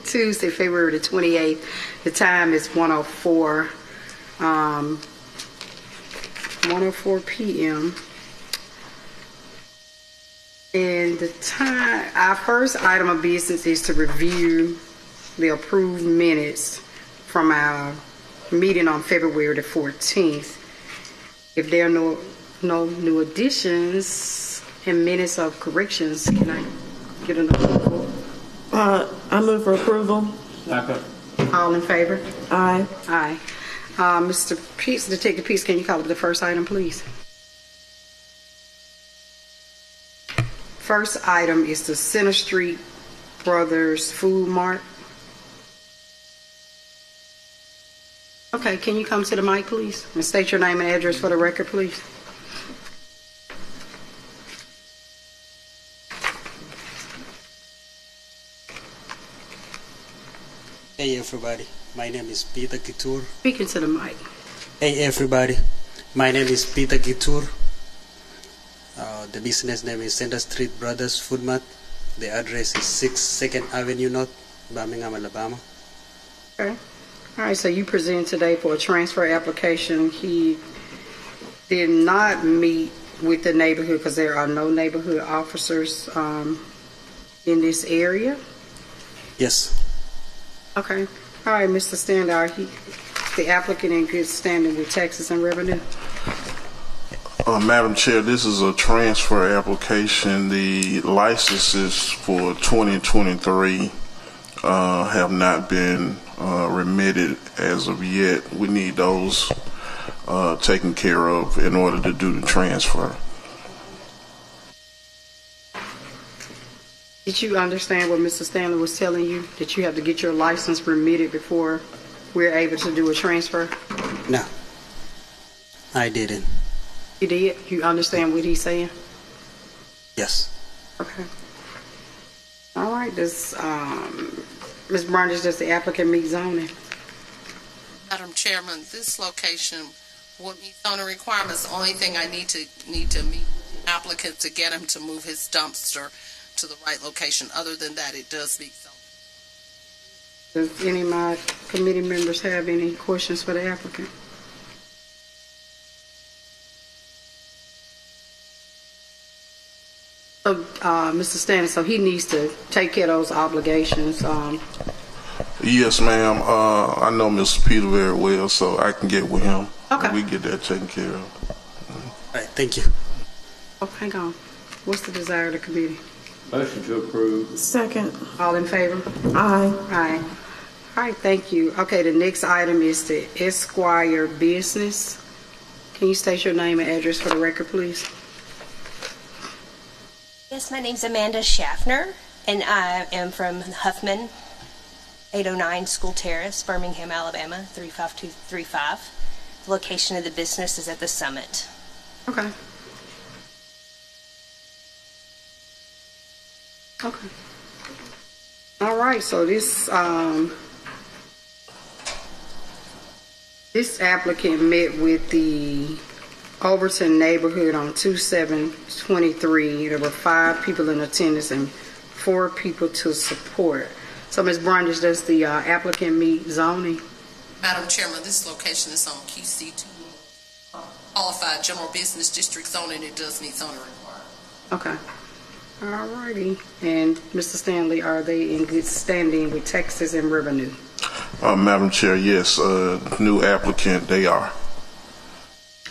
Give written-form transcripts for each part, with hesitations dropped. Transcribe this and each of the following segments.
Tuesday, February the 28th. The time is 1:04 p.m. And the time, our first item of business is to review the approved minutes from our meeting on February the 14th. If there are no new additions and minutes of corrections, can I get an approval? I move for approval. Second. All in favor? Aye. Aye. Mr. Peace, Detective Peace, can you call up the first item, please? First item is the Center Street Brothers Food Mart. Okay, can you come to the mic, please, and state your name and address for the record, please? Hey everybody, my name is Peter Gitur. Speaking to the mic. Hey everybody, my name is Peter Gitur. The business name is Center Street Brothers Food Mart. The address is 6 2nd Avenue North, Birmingham, Alabama. Okay. All right, so you present today for a transfer application. He did not meet with the neighborhood because there are no neighborhood officers in this area. Yes. Okay. All right, Mr. Standard, the applicant in good standing with taxes and revenue. Madam Chair, this is a transfer application. The licenses for 2023 have not been remitted as of yet. We need those taken care of in order to do the transfer. Did you understand what Mr. Stanley was telling you? That you have to get your license remitted before we're able to do a transfer? No, I didn't. You did? You understand what he's saying? Yes. Okay. All right. Does Ms. Brundage, does the applicant meet zoning? Madam Chairman, this location would meet zoning requirements. The only thing I need to meet applicant to get him to move his dumpster to the right location. Other than that, it does meet zoning. Does any of my committee members have any questions for the applicant? So, Mr. Stanley, so he needs to take care of those obligations. Yes, ma'am. I know Mr. Peter very well, so I can get with him. Okay. We get that taken care of. All right, thank you. Oh, hang on. What's the desire of the committee? Motion to approve. Second. All in favor? Aye. Aye. All right, thank you. Okay, the next item is the Esquire Business. Can you state your name and address for the record, please? Yes, my name's Amanda Schaffner, and I am from Huffman, 809 School Terrace, Birmingham, Alabama, 35235. The location of the business is at the Summit. Okay. Okay. All right, so this applicant met with the Overton neighborhood on 2/7/23. There were 5 people in attendance and 4 people to support. So, Ms. Brundage, does the applicant meet zoning? Madam Chairman, this location is on QC2 qualified general business district zoning. It does meet zoning requirements. Okay. All righty. And Mr. Stanley, are they in good standing with taxes and revenue? Madam Chair, yes. New applicant, they are.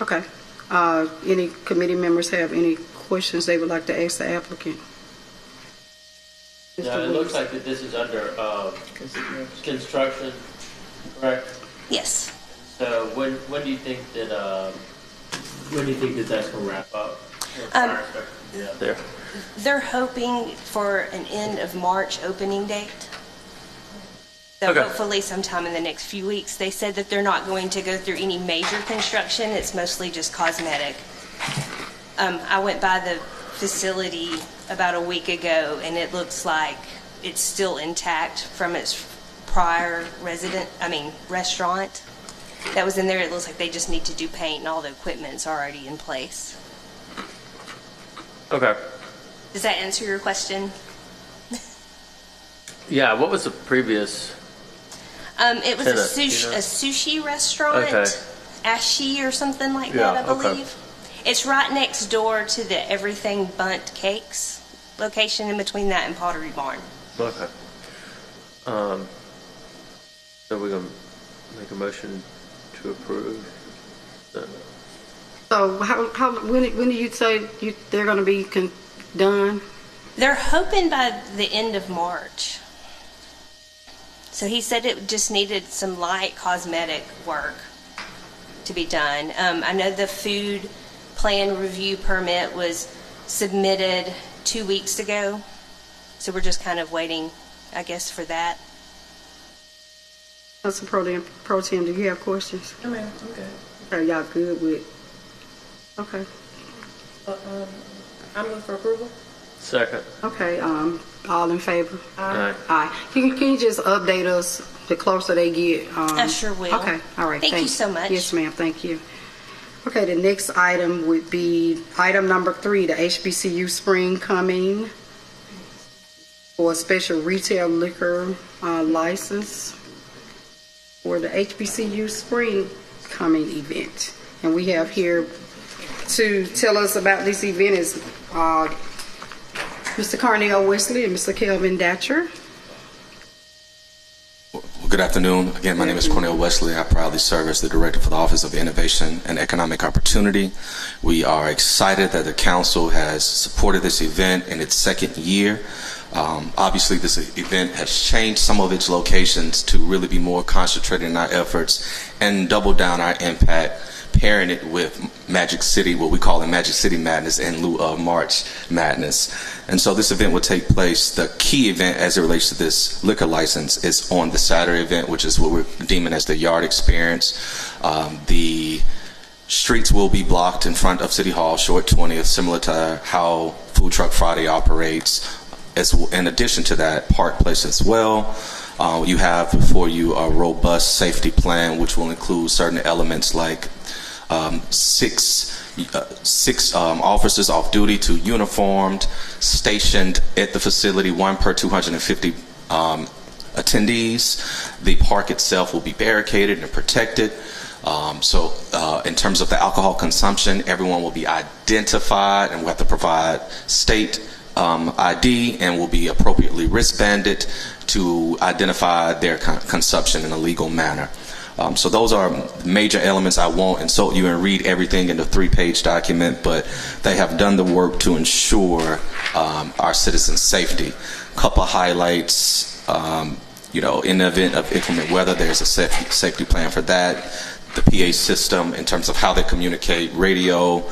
Okay. Any committee members have any questions they would like to ask the applicant? Yeah, it looks like that this is under construction, correct? Yes. So when do you think that that's gonna wrap up? Yeah. There. They're hoping for an end of March opening date. So Okay. hopefully sometime in the next few weeks. They said that they're not going to go through any major construction. It's mostly just cosmetic. I went by the facility about a week ago, and it looks like it's still intact from its prior restaurant that was in there. It looks like they just need to do paint, and all the equipment's already in place. Okay. Does that answer your question? Yeah, what was the previous? It was a Tenant, you sushi, know? a sushi restaurant, Okay. Ashi or something like Yeah, that, I okay. believe. It's right next door to the Everything Bunt Cakes location, in between that and Pottery Barn. Okay. So we're gonna make a motion to approve. So when do you say they're going to be done? They're hoping by the end of March. So he said it just needed some light cosmetic work to be done. I know the food plan review permit was submitted 2 weeks ago, so we're just kind of waiting, I guess, for that. Council Pro Tem, do you have questions? I mean, I'm good. Are y'all good with? Okay. I move for approval. Second. Okay. All in favor? Aye. Aye. Can you just update us the closer they get? I sure will. Okay. All right. Thank you thanks. so much. Yes, ma'am. Thank you. Okay. The next item would be item number 3, the HBCU spring coming for a special retail liquor license for the HBCU spring coming event. And we have here to tell us about this event is Mr. Cornell Wesley and Mr. Kelvin Datcher. Well, good afternoon. Again, my name is Cornell Wesley. I proudly serve as the Director for the Office of Innovation and Economic Opportunity. We are excited that the Council has supported this event in its second year. Obviously, this event has changed some of its locations to really be more concentrated in our efforts and double down our impact, pairing it with Magic City, what we call the Magic City Madness in lieu of March Madness. And so this event will take place, the key event as it relates to this liquor license is on the Saturday event, which is what we're deeming as the Yard Experience. The streets will be blocked in front of City Hall, short 20th, similar to how Food Truck Friday operates. In addition to that, Park Place as well. You have before you a robust safety plan, which will include certain elements like six officers off duty to uniformed, stationed at the facility, 1 per 250 attendees. The park itself will be barricaded and protected. So in terms of the alcohol consumption, everyone will be identified and we'll have to provide state ID and will be appropriately wristbanded to identify their consumption in a legal manner. So those are major elements. I won't insult you and read everything in the 3-page document, but they have done the work to ensure our citizens' safety. Couple highlights, in the event of inclement weather, there's a safety plan for that. The PA system in terms of how they communicate, radio,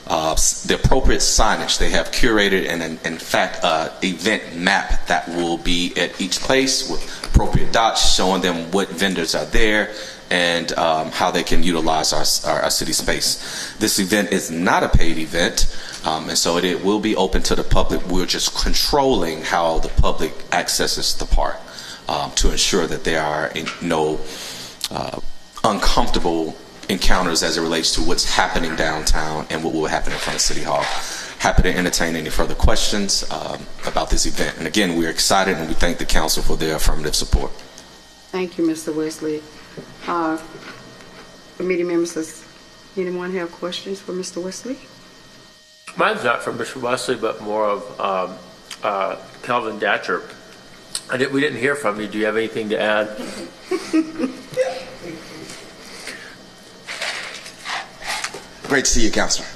the appropriate signage. They have curated and in fact event map that will be at each place with appropriate dots showing them what vendors are there and how they can utilize our city space. This event is not a paid event, and so it will be open to the public. We're just controlling how the public accesses the park to ensure that there are no uncomfortable encounters as it relates to what's happening downtown and what will happen in front of City Hall. Happy to entertain any further questions about this event. And again, we're excited and we thank the council for their affirmative support. Thank you, Mr. Wesley. Committee members, does anyone have questions for Mr. Wesley? Mine's not from Mr. Wesley, but more of Kelvin Datcher. We didn't hear from you. Do you have anything to add? Great to see you, Counselor.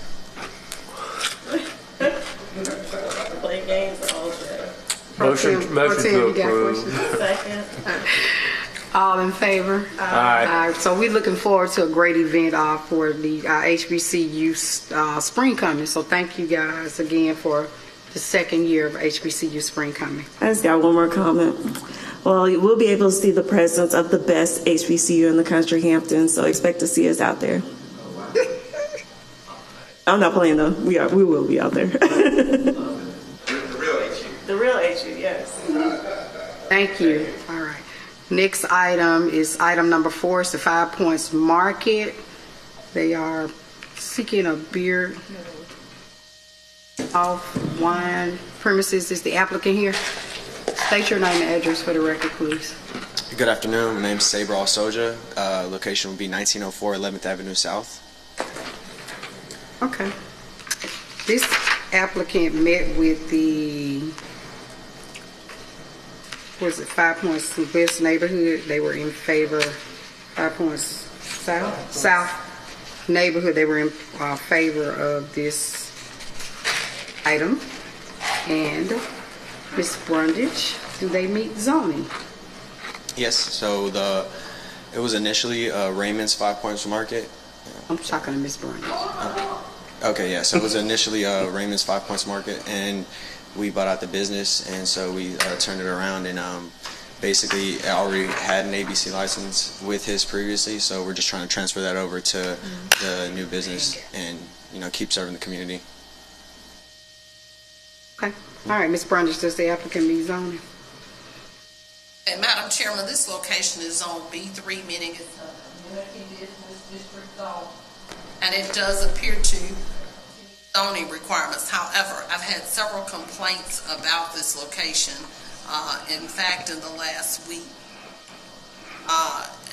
Play games all day. Motion Pro Tem, to you got approve. questions? Second. All in favor? Aye. So we're looking forward to a great event for the HBCU Spring Coming. So thank you guys again for the second year of HBCU Spring Coming. I just got one more comment. Well, we'll be able to see the presence of the best HBCU in the country, Hampton, so expect to see us out there. I'm not playing though. We will be out there. The real HU, yes. Thank you. All right. Next item is item number 4. It's the 5 Points Market. They are seeking a beer off wine premises. Is the applicant here? State your name and address for the record, please. Good afternoon. My name is Sabral Soja. Location will be 1904 11th Avenue South. Okay. This applicant met with the, was it 5 Points West neighborhood? They were in favor, 5 Points South neighborhood. They were in favor of this item. And Ms. Brundage, do they meet zoning? Yes. So it was initially Raymond's 5 Points Market. I'm talking to Ms. Brundage. Okay. Yeah. So it was initially Raymond's 5 Points Market, and we bought out the business, and so we turned it around, and basically already had an ABC license with his previously. So we're just trying to transfer that over to the new business, and keep serving the community. Okay. All right, Ms. Brundage, does the applicant meet zoning? And Madam Chairman, this location is on B3, meaning it's a community business district zone. And it does appear to meet zoning requirements. However, I've had several complaints about this location, in fact, in the last week.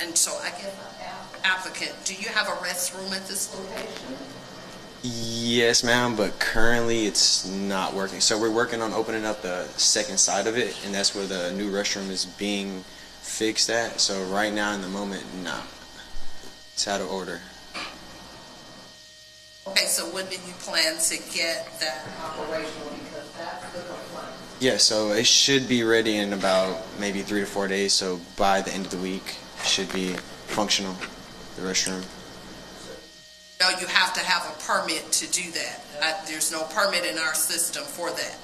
And so I guess applicant, do you have a restroom at this location? Yes, ma'am, but currently it's not working. So we're working on opening up the second side of it, and that's where the new restroom is being fixed at. So right now, in the moment, no. It's out of order. Okay, so when do you plan to get that operational? Because that's the complaint. Yeah, so it should be ready in about maybe 3 to 4 days. So by the end of the week, it should be functional, the restroom. No, you have to have a permit to do that. There's no permit in our system for that.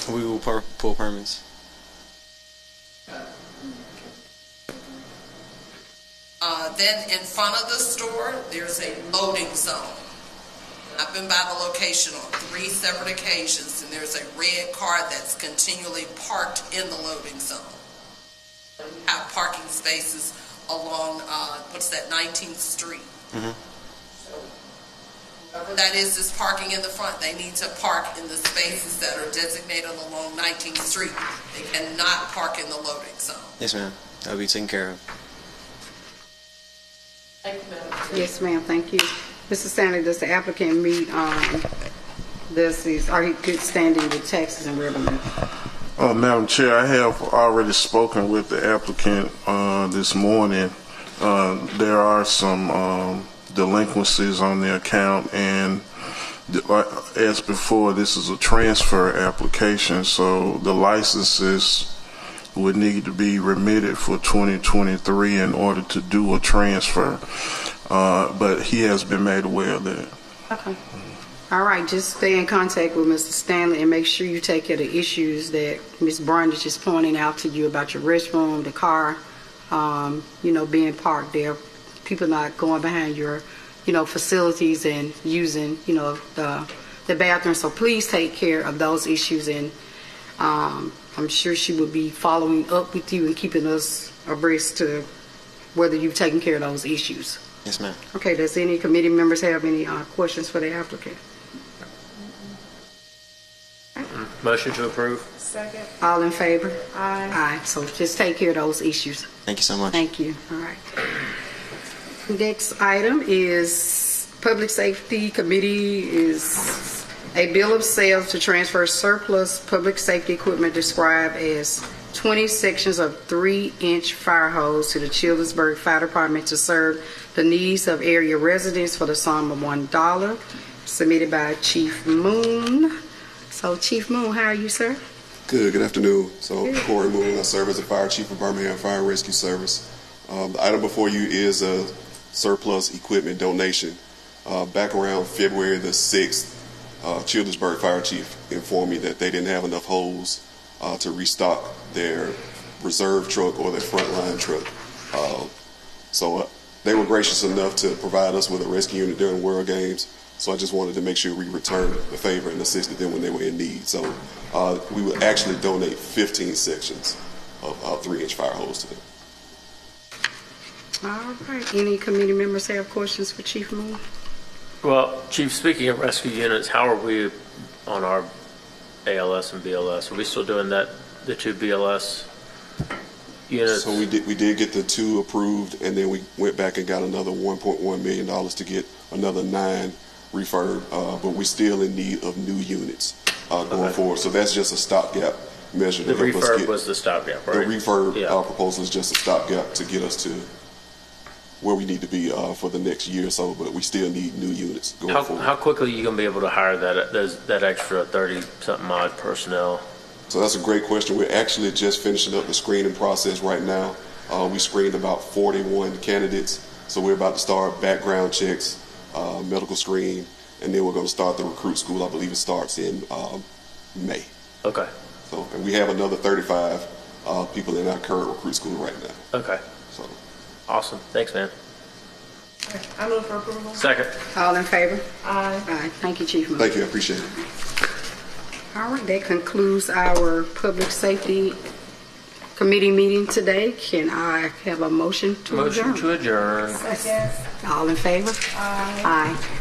We will pull permits. Then in front of the store, there's a loading zone. I've been by the location on 3 separate occasions, and there's a red car that's continually parked in the loading zone. We have parking spaces along, 19th Street. Mm-hmm. Whoever that is parking in the front, they need to park in the spaces that are designated along 19th Street. They cannot park in the loading zone. Yes, ma'am. That'll be taken care of. Thank you, Madam. Yes, ma'am. Thank you. Mr. Stanley, does the applicant meet, are he good standing with taxes and revenue? Madam Chair, I have already spoken with the applicant this morning. There are some delinquencies on the account, and as before, this is a transfer application, so the licenses would need to be remitted for 2023 in order to do a transfer. But he has been made aware of that. Okay. All right, just stay in contact with Mr. Stanley and make sure you take care of the issues that Ms. Brundage is pointing out to you about your restroom, the car, being parked there, people not going behind your, facilities and using, the bathroom. So please take care of those issues, and I'm sure she will be following up with you and keeping us abreast to whether you've taken care of those issues. Yes, ma'am. Okay, does any committee members have any questions for the applicant? Motion to approve. Second. All in favor? Aye. Aye. So just take care of those issues. Thank you so much. Thank you. All right. Next item is Public Safety Committee is a bill of sale to transfer surplus public safety equipment described as 20 sections of 3-inch fire hose to the Childersburg Fire Department to serve the needs of area residents for the sum of $1, submitted by Chief Moon. So, Chief Moon, how are you, sir? Good afternoon. So, Corey Moon, I serve as the Fire Chief of Birmingham Fire and Rescue Service. The item before you is a surplus equipment donation. Back around February the 6th, Childersburg Fire Chief informed me that they didn't have enough hose to restock their reserve truck or their frontline truck. So they were gracious enough to provide us with a rescue unit during World Games. So I just wanted to make sure we returned the favor and assisted them when they were in need. So we would actually donate 15 sections of 3-inch fire hose to them. All right. Any committee members have questions for Chief Moon? Well, Chief, speaking of rescue units, how are we on our ALS and BLS? Are we still doing that the two BLS units? So we did get the 2 approved, and then we went back and got another $1.1 million to get another 9 referred, but we're still in need of new units going forward. So that's just a stopgap measure. The to help us refurb was the stopgap, right? The refurb proposal is just a stopgap to get us to where we need to be for the next year or so, but we still need new units going forward. How quickly are you going to be able to hire that extra 30-something odd personnel? So that's a great question. We're actually just finishing up the screening process right now. We screened about 41 candidates, so we're about to start background checks, medical screen, and then we're going to start the recruit school. I believe it starts in May. Okay. So, and we have another 35 people in our current recruit school right now. Okay. So. Awesome. Thanks, man. I move for approval. Second. All in favor? Aye. Aye. Thank you, Chief. Thank you. I appreciate it. All right, that concludes our Public Safety Committee meeting today. Can I have a motion to adjourn? Motion to adjourn. Second. All in favor? Aye. Aye.